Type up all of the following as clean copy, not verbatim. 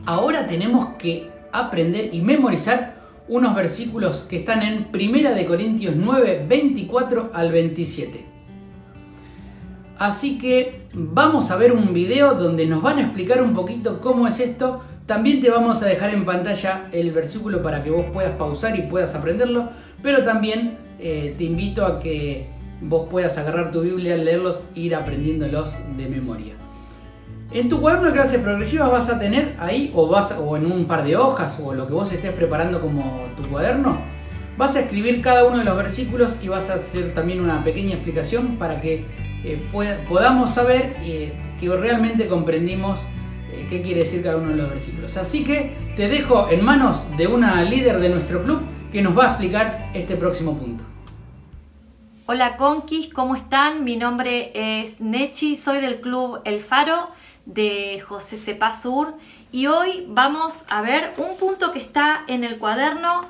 Ahora tenemos que aprender y memorizar unos versículos que están en 1 Corintios 9, 24 al 27. Así que vamos a ver un video donde nos van a explicar un poquito cómo es esto. También te vamos a dejar en pantalla el versículo para que vos puedas pausar y puedas aprenderlo, pero también te invito a que vos puedas agarrar tu Biblia, leerlos e ir aprendiéndolos de memoria. En tu cuaderno de clases progresivas vas a tener ahí, o en un par de hojas, o lo que vos estés preparando como tu cuaderno, vas a escribir cada uno de los versículos y vas a hacer también una pequeña explicación para que podamos saber que realmente comprendimos qué quiere decir cada uno de los versículos. Así que te dejo en manos de una líder de nuestro club que nos va a explicar este próximo punto. Hola Conquis, ¿cómo están? Mi nombre es Nechi, soy del club El Faro de José Cepaz Sur y hoy vamos a ver un punto que está en el cuaderno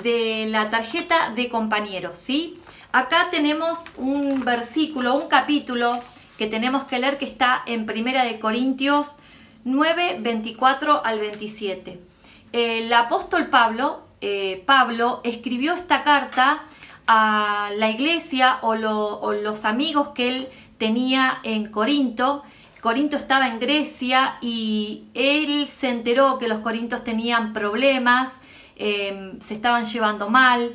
de la tarjeta de compañeros, ¿sí? Acá tenemos un versículo, un capítulo que tenemos que leer que está en 1 Corintios 9, 24 al 27. El apóstol Pablo escribió esta carta a la iglesia o los amigos que él tenía en Corinto. Corinto estaba en Grecia y él se enteró que los corintios tenían problemas, se estaban llevando mal,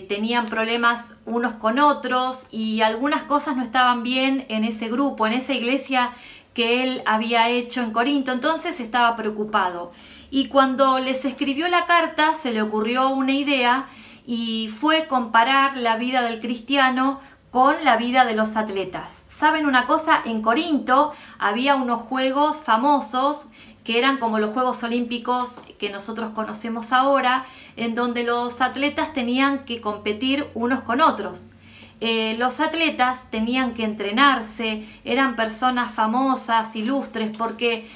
tenían problemas unos con otros y algunas cosas no estaban bien en ese grupo, en esa iglesia que él había hecho en Corinto. Entonces estaba preocupado y cuando les escribió la carta se le ocurrió una idea y fue comparar la vida del cristiano con la vida de los atletas. ¿Saben una cosa? En Corinto había unos juegos famosos que eran como los Juegos Olímpicos que nosotros conocemos ahora, en donde los atletas tenían que competir unos con otros. Los atletas tenían que entrenarse, eran personas famosas, ilustres, porque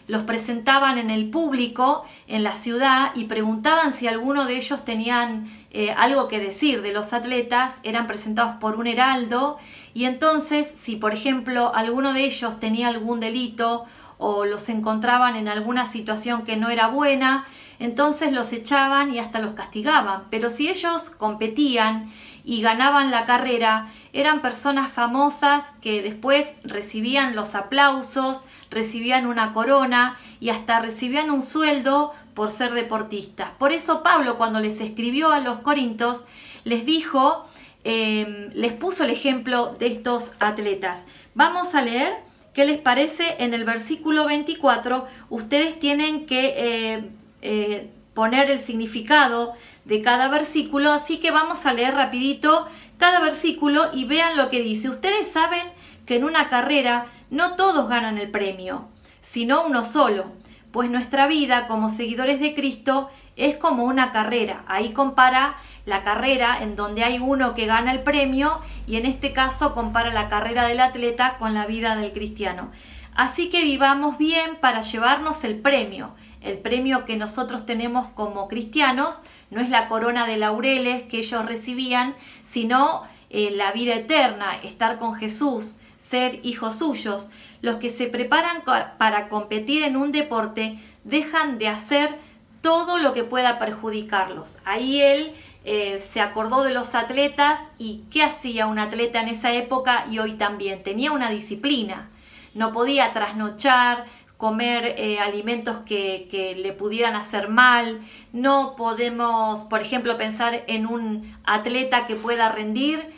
los presentaban en el público, en la ciudad, y preguntaban si alguno de ellos tenían algo que decir de los atletas. Eran presentados por un heraldo, y entonces, si por ejemplo alguno de ellos tenía algún delito o los encontraban en alguna situación que no era buena, entonces los echaban y hasta los castigaban. Pero si ellos competían y ganaban la carrera, eran personas famosas que después recibían los aplausos, recibían una corona y hasta recibían un sueldo por ser deportistas. Por eso Pablo, cuando les escribió a los corintios, les dijo, les puso el ejemplo de estos atletas. Vamos a leer qué les parece en el versículo 24. Ustedes tienen que poner el significado de cada versículo, así que vamos a leer rapidito cada versículo y vean lo que dice. Ustedes saben que en una carrera no todos ganan el premio, sino uno solo, pues nuestra vida como seguidores de Cristo es como una carrera. Ahí compara la carrera en donde hay uno que gana el premio y en este caso compara la carrera del atleta con la vida del cristiano. Así que vivamos bien para llevarnos el premio. El premio que nosotros tenemos como cristianos no es la corona de laureles que ellos recibían, sino la vida eterna, estar con Jesús, ser hijos suyos. Los que se preparan para competir en un deporte dejan de hacer todo lo que pueda perjudicarlos. Ahí él se acordó de los atletas y qué hacía un atleta en esa época y hoy también. Tenía una disciplina, no podía trasnochar, comer alimentos que le pudieran hacer mal. No podemos, por ejemplo, pensar en un atleta que pueda rendir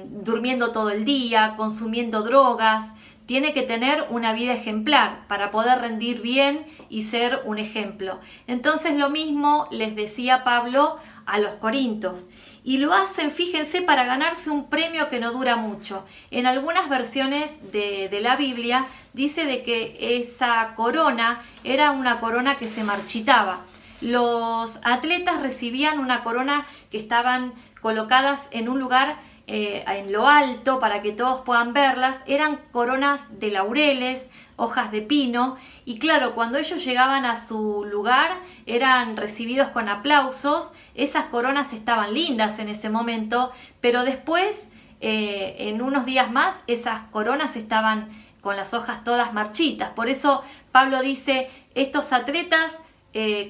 durmiendo todo el día, consumiendo drogas. Tiene que tener una vida ejemplar para poder rendir bien y ser un ejemplo. Entonces lo mismo les decía Pablo a los corintios. Y lo hacen, fíjense, para ganarse un premio que no dura mucho. En algunas versiones de la Biblia dice de que esa corona era una corona que se marchitaba. Los atletas recibían una corona que estaban colocadas en un lugar en lo alto para que todos puedan verlas. Eran coronas de laureles, hojas de pino, y claro, cuando ellos llegaban a su lugar eran recibidos con aplausos. Esas coronas estaban lindas en ese momento, pero después en unos días más esas coronas estaban con las hojas todas marchitas. Por eso Pablo dice, estos atletas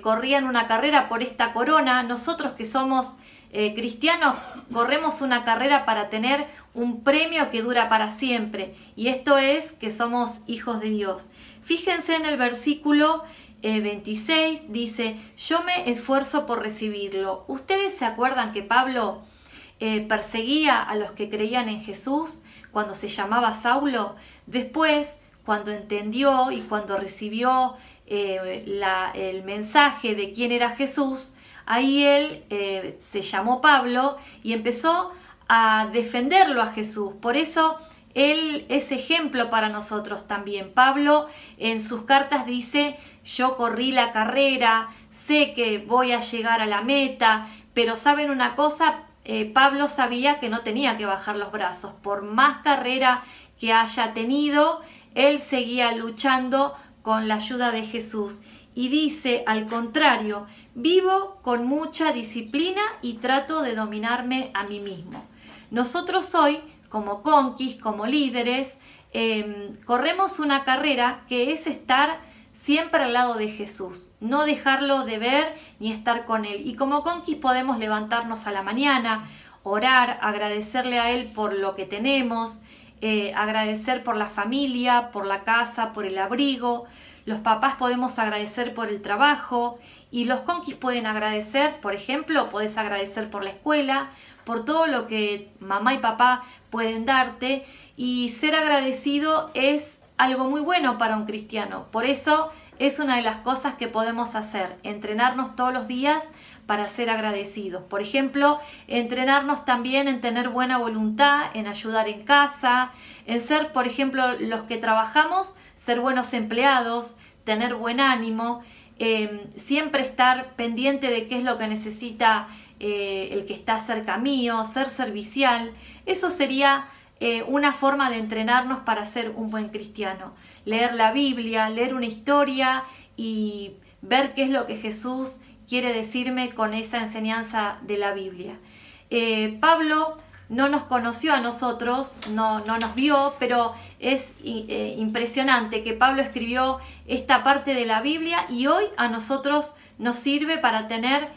corrían una carrera por esta corona. Nosotros que somos cristianos corremos una carrera para tener un premio que dura para siempre, y esto es que somos hijos de Dios. Fíjense en el versículo 26, dice, yo me esfuerzo por recibirlo. ¿Ustedes se acuerdan que Pablo perseguía a los que creían en Jesús cuando se llamaba Saulo? Después, cuando entendió y cuando recibió el mensaje de quién era Jesús, ahí él se llamó Pablo y empezó a defenderlo a Jesús. Por eso él es ejemplo para nosotros también. Pablo en sus cartas dice, yo corrí la carrera, sé que voy a llegar a la meta, pero ¿saben una cosa? Pablo sabía que no tenía que bajar los brazos. Por más carrera que haya tenido, él seguía luchando con la ayuda de Jesús. Y dice, al contrario, vivo con mucha disciplina y trato de dominarme a mí mismo. Nosotros hoy, como Conquis, como líderes, corremos una carrera que es estar siempre al lado de Jesús, no dejarlo de ver ni estar con Él. Y como Conquis podemos levantarnos a la mañana, orar, agradecerle a Él por lo que tenemos, agradecer por la familia, por la casa, por el abrigo. Los papás podemos agradecer por el trabajo, y los Conquis pueden agradecer, por ejemplo, podés agradecer por la escuela, por todo lo que mamá y papá pueden darte, y ser agradecido es algo muy bueno para un cristiano. Por eso es una de las cosas que podemos hacer, entrenarnos todos los días para ser agradecidos. Por ejemplo, entrenarnos también en tener buena voluntad, en ayudar en casa, en ser, por ejemplo, los que trabajamos, ser buenos empleados, tener buen ánimo, siempre estar pendiente de qué es lo que necesita el que está cerca mío, ser servicial. Eso sería una forma de entrenarnos para ser un buen cristiano. Leer la Biblia, leer una historia y ver qué es lo que Jesús quiere decirme con esa enseñanza de la Biblia. Pablo no nos conoció a nosotros, no nos vio, pero es impresionante que Pablo escribió esta parte de la Biblia y hoy a nosotros nos sirve para tener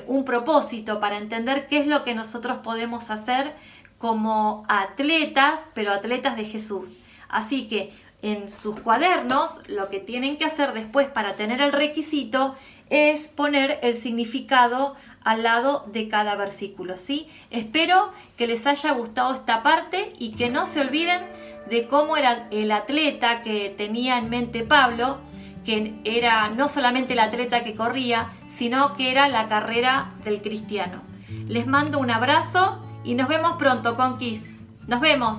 un propósito, para entender qué es lo que nosotros podemos hacer como atletas, pero atletas de Jesús. Así que en sus cuadernos lo que tienen que hacer después para tener el requisito es poner el significado al lado de cada versículo, ¿sí? Espero que les haya gustado esta parte y que no se olviden de cómo era el atleta que tenía en mente Pablo, que era no solamente el atleta que corría, sino que era la carrera del cristiano. Les mando un abrazo y nos vemos pronto, Conquis. Nos vemos.